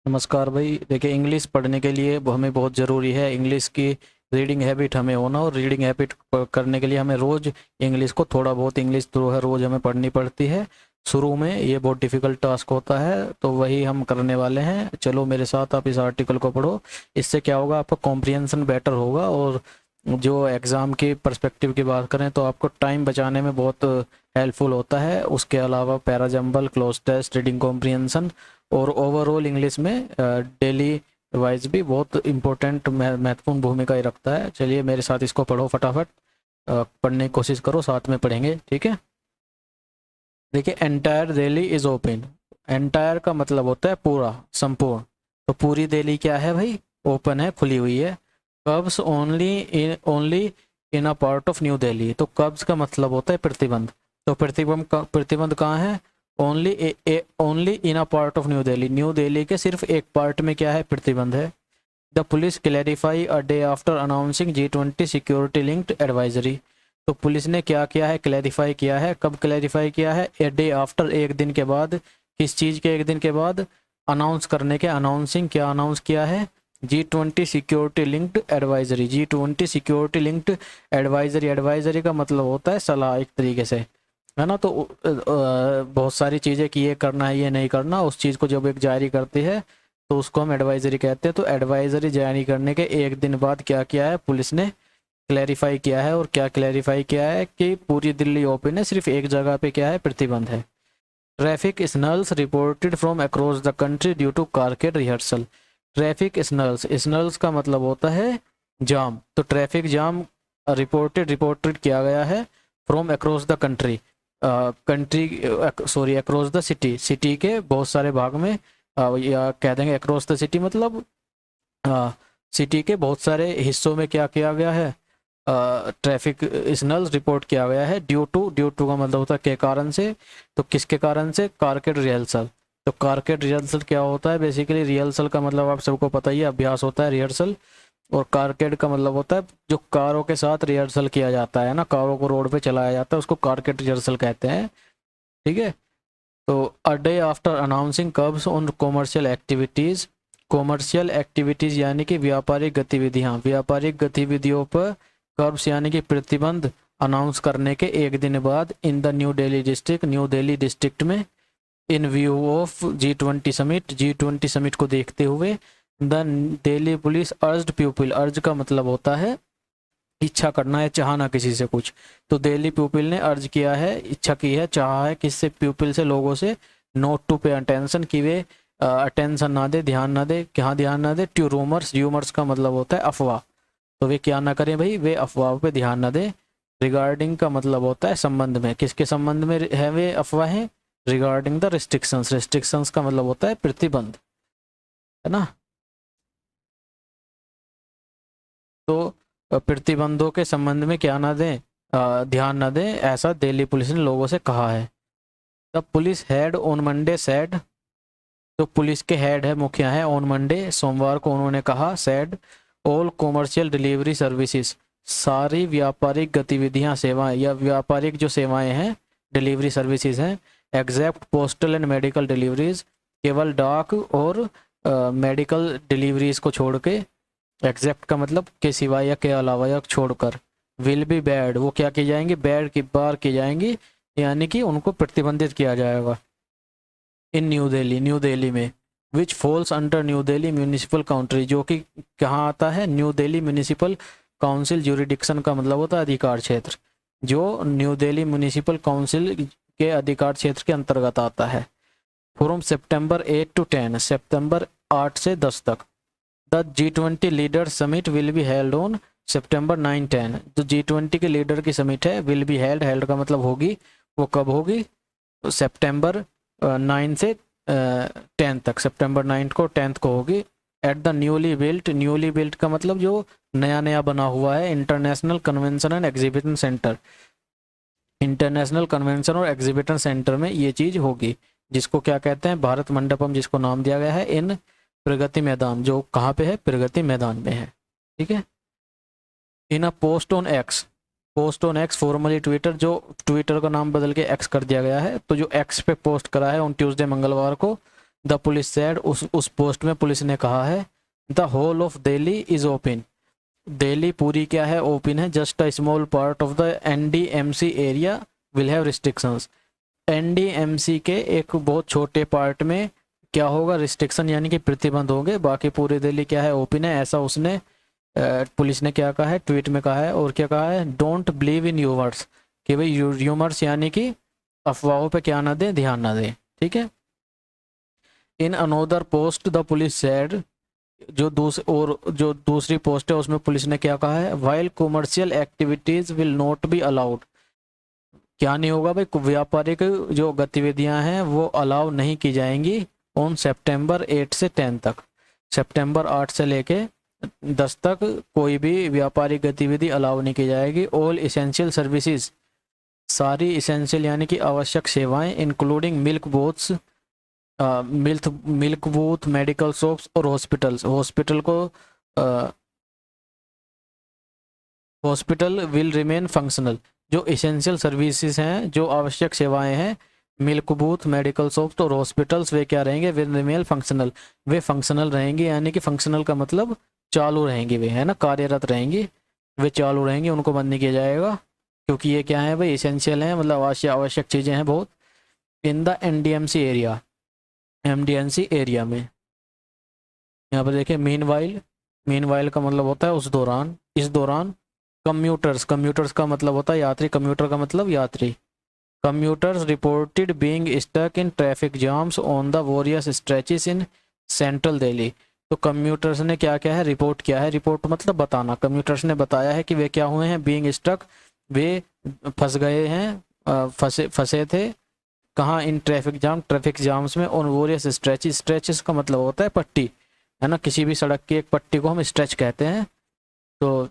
नमस्कार भाई। देखिए, इंग्लिश पढ़ने के लिए हमें बहुत ज़रूरी है। इंग्लिश की रीडिंग हैबिट हमें होना, और रीडिंग हैबिट करने के लिए हमें रोज़ इंग्लिश को थोड़ा बहुत इंग्लिश जो है रोज़ हमें पढ़नी पड़ती है। शुरू में ये बहुत डिफ़िकल्ट टास्क होता है, तो वही हम करने वाले हैं। चलो मेरे साथ आप इस आर्टिकल को पढ़ो। इससे क्या होगा, आपका कॉम्प्रिहेंशन बेटर होगा, और जो एग्ज़ाम की पर्सपेक्टिव की बात करें तो आपको टाइम बचाने में बहुत हेल्पफुल होता है। उसके अलावा parajumble, cloze test, reading comprehension और ओवरऑल इंग्लिश में डेली वाइज भी बहुत इम्पोर्टेंट महत्वपूर्ण भूमिका ही रखता है। चलिए मेरे साथ इसको पढ़ो फटाफट। पढ़ने की कोशिश करो, साथ में पढ़ेंगे, ठीक है। देखिए, entire Delhi is open. Entire का मतलब होता है पूरा, संपूर्ण। तो पूरी दिल्ली क्या है भाई, ओपन है, खुली हुई है। कब्स only in a part of new Delhi. तो कब्स का मतलब होता है प्रतिबंध। तो प्रतिबंध कहाँ है, only in a part of new Delhi के सिर्फ एक पार्ट में क्या है, प्रतिबंध है। The police clarify a day after announcing G20 security linked advisory. तो पुलिस ने क्या किया है, क्लैरिफाई किया है। कब क्लैरिफाई किया है, ए डे आफ्टर, एक दिन के बाद। किस चीज़ के एक दिन के बाद, अनाउंस करने के। अनाउंसिंग, क्या अनाउंस किया है, G20 security linked advisory. G20 security linked advisory. Advisory का मतलब होता है सलाह, एक तरीके से, है ना। तो बहुत सारी चीज़ें कि ये करना है, ये नहीं करना, उस चीज़ को जब एक जारी करती है तो उसको हम एडवाइजरी कहते हैं। तो एडवाइजरी जारी करने के एक दिन बाद क्या किया है, पुलिस ने क्लैरिफाई किया है। और क्या क्लैरिफाई किया है कि पूरी दिल्ली ओपन है, सिर्फ एक जगह पे क्या है, प्रतिबंध है। Traffic snarls reported from across the country due to carcade rehearsal. Traffic snarls, snarls का मतलब होता है जाम। तो ट्रैफिक जाम रिपोर्टेड किया गया है from across the country, across the city, city के बहुत सारे भाग में, या कह देंगे अक्रॉस द सिटी मतलब सिटी के बहुत सारे हिस्सों में क्या किया गया है, ट्रैफिक सिग्नल रिपोर्ट किया गया है। ड्यू टू का मतलब होता है के कारण से। तो किसके कारण से, कारकेड रिहर्सल। तो कारकेड रिहर्सल क्या होता है, बेसिकली रिहर्सल का मतलब आप सबको पता ही है, अभ्यास होता है रिहर्सल। और कारकेड का मतलब होता है जो कारों के साथ रिहर्सल किया जाता है ना, कारों को रोड पे चलाया जाता है, उसको कारकेड रिहर्सल कहते हैं, ठीक है। तो a day after announcing कब्स on commercial activities. Commercial activities यानी कि व्यापारिक गतिविधियाँ, व्यापारिक गतिविधियों पर कब्स यानी कि प्रतिबंध अनाउंस करने के एक दिन बाद, in the New Delhi district, New Delhi district में, in view of G20 summit, G20 summit को देखते हुए, the Delhi police urged people. Urge का मतलब होता है इच्छा करना है, चाहना किसी से कुछ। तो दिल्ली पीपल ने अर्ज किया है, इच्छा की है, चाहा है किससे, पीपल से, लोगों से, नोट टू पे अटेंशन, कि वे अटेंशन ना दे, ध्यान ना दे। क्या ध्यान ना दे, टू रूमर्स। र्यूमर्स का मतलब होता है अफवाह। तो वे क्या ना करें भाई, वे अफवाह पे ध्यान ना दें। रिगार्डिंग का मतलब होता है संबंध में, किसके संबंध में है वे अफवाहें, रिगार्डिंग द रिस्ट्रिक्शंस। रिस्ट्रिक्शंस का मतलब होता है प्रतिबंध, है ना। तो प्रतिबंधों के संबंध में क्या ना दें, ध्यान ना दें, ऐसा दिल्ली पुलिस ने लोगों से कहा है। The police head on Monday said. तो पुलिस के हेड है, मुखिया है, ऑन मंडे, सोमवार को उन्होंने कहा, said all commercial delivery services. सारी व्यापारिक गतिविधियां, सेवाएं, या व्यापारिक जो सेवाएं हैं, डिलीवरी सर्विसेज हैं, exempt postal and medical deliveries, केवल डाक और मेडिकल डिलीवरीज को छोड़ के। एग्जेप्ट का मतलब के सिवाय या के अलावा या छोड़कर। विल बी बैड, वो क्या की जाएंगी, बैड की बार की जाएंगी, यानी कि उनको प्रतिबंधित किया जाएगा। In New Delhi, New Delhi में, which falls under New Delhi municipal country, जो कि कहाँ आता है, New Delhi municipal council jurisdiction का मतलब होता है अधिकार क्षेत्र, जो न्यू दिल्ली म्यूनिसिपल काउंसिल के अधिकार क्षेत्र के अंतर्गत आता है। फ्रॉम सितंबर 8 to 10, सितंबर 8 से 10 तक। The G20 leader summit will be held on सितंबर 9-10। जो G20 के लीडर की समिट है, विल बी हेल्ड, हेल्ड का मतलब होगी, वो कब होगी, सितंबर 9 से 10 तक, सितंबर 9 को 10 को होगी। एट द न्यूली बिल्ट का मतलब जो नया नया बना हुआ है, international convention and exhibition centre, international convention और एग्जीबिशन सेंटर में ये चीज़ होगी, जिसको क्या कहते हैं, भारत मंडपम, जिसको नाम दिया गया है, इन प्रगति मैदान, जो कहाँ पे है, प्रगति मैदान में है, ठीक है। In a post on X, post on X formerly Twitter, जो ट्विटर का नाम बदल के एक्स कर दिया गया है, तो जो एक्स पे पोस्ट करा है ऑन ट्यूसडे, मंगलवार को, द पुलिस सेड, उस पोस्ट में पुलिस ने कहा है, the whole of Delhi is open, Delhi पूरी क्या है, ओपन है, just a small part of the NDMC area will have restrictions, NDMC के एक बहुत छोटे पार्ट में क्या होगा, रिस्ट्रिक्शन यानी कि प्रतिबंध होंगे, बाकी पूरी दिल्ली क्या है, ओपन है, ऐसा उसने पुलिस ने क्या कहा है, ट्वीट में कहा है। और क्या कहा है, डोंट बिलीव इन यूमर्स, कि भाई यूमर्स यानी कि अफवाहों पे क्या ना दें, ध्यान ना दें, ठीक है। In another post the police said, जो दूसरी पोस्ट है उसमें पुलिस ने क्या कहा है, while commercial activities will not be allowed, क्या नहीं होगा भाई, व्यापारिक जो गतिविधियां हैं वो अलाउ नहीं की जाएंगी ऑन सितंबर 8 से 10 तक, सितंबर 8 से लेके 10 तक कोई भी व्यापारिक गतिविधि अलाउ नहीं की जाएगी। ऑल इसेंशियल सर्विसेज, सारी इसेंशियल यानी कि आवश्यक सेवाएं, including milk booths, milk booth, medical shops और hospitals, hospital will remain functional, जो इसेंशियल सर्विसेज हैं, जो आवश्यक सेवाएं हैं, मिल्क बूथ, मेडिकल शॉप्स और हॉस्पिटल्स, वे क्या रहेंगे, विल रिमेन फंक्शनल, वे फंक्शनल रहेंगे, यानी कि फंक्शनल का मतलब चालू रहेंगी, वे है ना, कार्यरत रहेंगी, वे चालू रहेंगी, उनको बंद नहीं किया जाएगा, क्योंकि ये क्या है भाई, इसेंशियल है, मतलब आवश्यक चीज़ें हैं बहुत। In the NDMC area, MDNC area में, यहाँ पर देखिए मीनवाइल का मतलब होता है उस दौरान, इस दौरान। कम्यूटर्स का मतलब होता है यात्री, कम्यूटर का मतलब यात्री। Commuters reported being stuck in traffic jams on the various stretches in central Delhi, तो कम्यूटर्स ने क्या क्या है, रिपोर्ट किया है, रिपोर्ट मतलब बताना, कम्यूटर्स ने बताया है कि वे क्या हुए हैं, बीइंग स्टक, वे फंस गए हैं, फंसे थे कहाँ, इन ट्रैफिक जाम्स में, ऑन वेरियस स्ट्रेचेस का मतलब होता है पट्टी, है ना, किसी भी सड़क की एक पट्टी को हम स्ट्रेच कहते हैं। तो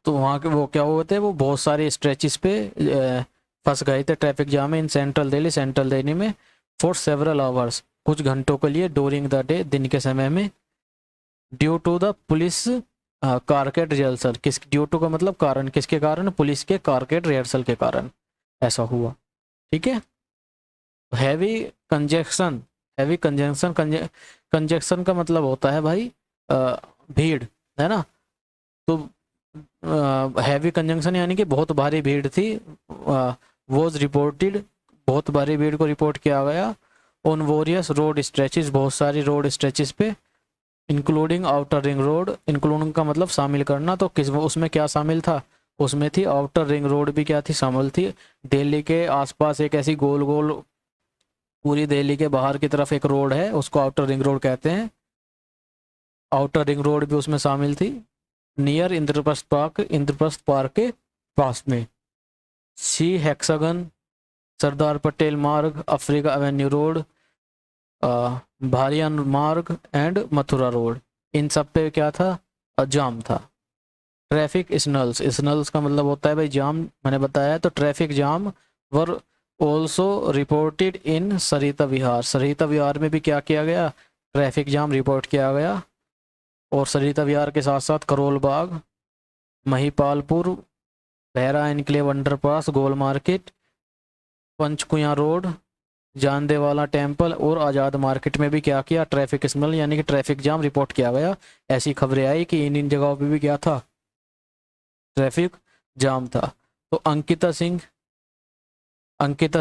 वहाँ के वो क्या हुए थे, वो बहुत सारे स्ट्रेचेस पे फंस गए थे ट्रैफिक जाम में, इन सेंट्रल दिल्ली में, फॉर सेवरल आवर्स, कुछ घंटों के लिए, ड्यूरिंग द डे, दिन के समय में, due to the police carcade rehearsal, due to का मतलब कारण, किसके कारण, पुलिस के कारकेड रिहर्सल के कारण ऐसा हुआ, ठीक है। हैवी कंजेक्शन, कंजेक्शन का मतलब होता है भाई भीड़, है ना, तो हैवी कंजंक्शन यानी कि बहुत भारी भीड़ थी, वॉज रिपोर्टेड, बहुत भारी भीड़ को रिपोर्ट किया गया, ऑन वेरियस रोड स्ट्रेचेस, बहुत सारी रोड स्ट्रेचेस पे, including outer ring road, including का मतलब शामिल करना, तो किस उसमें क्या शामिल था, उसमें थी आउटर रिंग रोड भी क्या थी, शामिल थी, दिल्ली के आसपास एक ऐसी गोल गोल, पूरी दिल्ली के बाहर की तरफ एक रोड है, उसको आउटर रिंग रोड कहते हैं, आउटर रिंग रोड भी उसमें शामिल थी, नियर इंद्रप्रस्थ पार्क के पास में, सी हेक्सागन, सरदार पटेल मार्ग, अफ्रीका एवेन्यू रोड, भारियान मार्ग एंड मथुरा रोड, इन सब पे क्या था, जाम था। ट्रैफिक स्नल्स का मतलब होता है भाई जाम, मैंने बताया, तो traffic jam were also reported in Sarita Vihar में भी क्या किया गया, ट्रैफिक जाम रिपोर्ट किया गया, और सरिता विहार के साथ साथ करोल बाग, महिपालपुर, बहरा एनक्लेव अंडरपास, गोल मार्केट, पंचकुया रोड, जानदेवाला टेम्पल और आज़ाद मार्केट में भी क्या किया, ट्रैफिक सिग्नल यानी कि ट्रैफिक जाम रिपोर्ट किया गया। ऐसी खबरें आई कि इन जगहों पे भी क्या था, ट्रैफिक जाम था। तो Ankita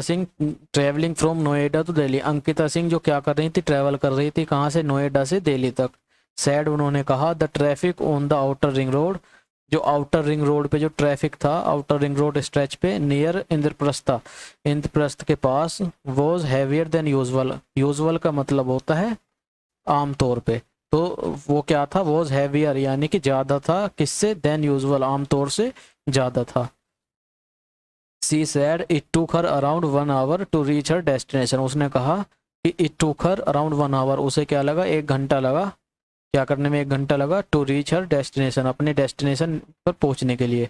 Singh travelling from Noida to Delhi, Ankita Singh जो क्या कर रही थी, ट्रैवल कर रही थी कहाँ से, नोएडा से दिल्ली तक। सैड, उन्होंने कहा, the traffic on the outer ring road, जो आउटर रिंग रोड पे जो ट्रैफिक था, आउटर रिंग रोड स्ट्रेच पे, नियर इंद्रप्रस्थ के पास, वॉज हैवियर देन यूजुअल का मतलब होता है आमतौर पे, तो वो क्या था, वॉज हैवियर यानी कि ज़्यादा था, किससे, देन यूजुअल, आमतौर से ज़्यादा था। सी said it took her around 1 hour to reach her destination, उसने कहा कि it took her around 1 our, उसे क्या लगा, 1 घंटा लगा, क्या करने में 1 घंटा लगा, टू रीच हर डेस्टिनेशन, अपने डेस्टिनेशन पर पहुंचने के लिए।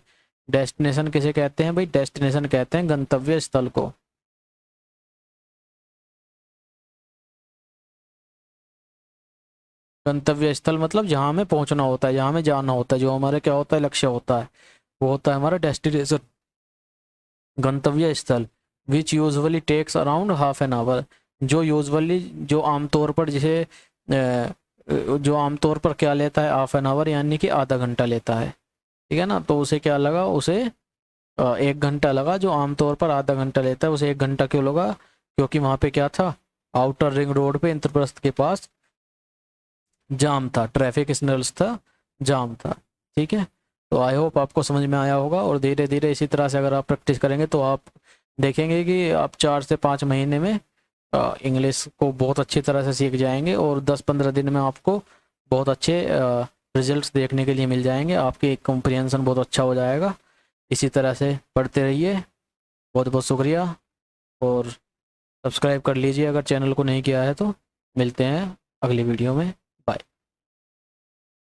डेस्टिनेशन किसे कहते हैं भाई, डेस्टिनेशन कहते हैं गंतव्य स्थल को। गंतव्य स्थल मतलब जहाँ हमें पहुंचना होता है, जहाँ हमें जाना होता है, जो हमारे क्या होता है, लक्ष्य होता है, वो होता है हमारा डेस्टिनेशन, गंतव्य स्थल। Which usually takes around half an hour, जो यूजुअली जो आमतौर पर जैसे जो आमतौर पर क्या लेता है, हाफ एन आवर यानी कि आधा घंटा लेता है, ठीक है ना। तो उसे क्या लगा, उसे 1 घंटा लगा। जो आमतौर पर आधा घंटा लेता है उसे 1 घंटा क्यों लगा, क्योंकि वहाँ पे क्या था, आउटर रिंग रोड पे इंद्रप्रस्थ के पास जाम था, ट्रैफिक सिग्नल्स था, जाम था, ठीक है। तो आई होप आपको समझ में आया होगा, और धीरे धीरे इसी तरह से अगर आप प्रैक्टिस करेंगे तो आप देखेंगे कि आप 4 से 5 महीने में इंग्लिश को बहुत अच्छी तरह से सीख जाएंगे, और 10-15 दिन में आपको बहुत अच्छे रिजल्ट्स देखने के लिए मिल जाएंगे, आपकी कॉम्प्रिहेंशन बहुत अच्छा हो जाएगा। इसी तरह से पढ़ते रहिए। बहुत बहुत शुक्रिया, और सब्सक्राइब कर लीजिए अगर चैनल को नहीं किया है तो। मिलते हैं अगली वीडियो में।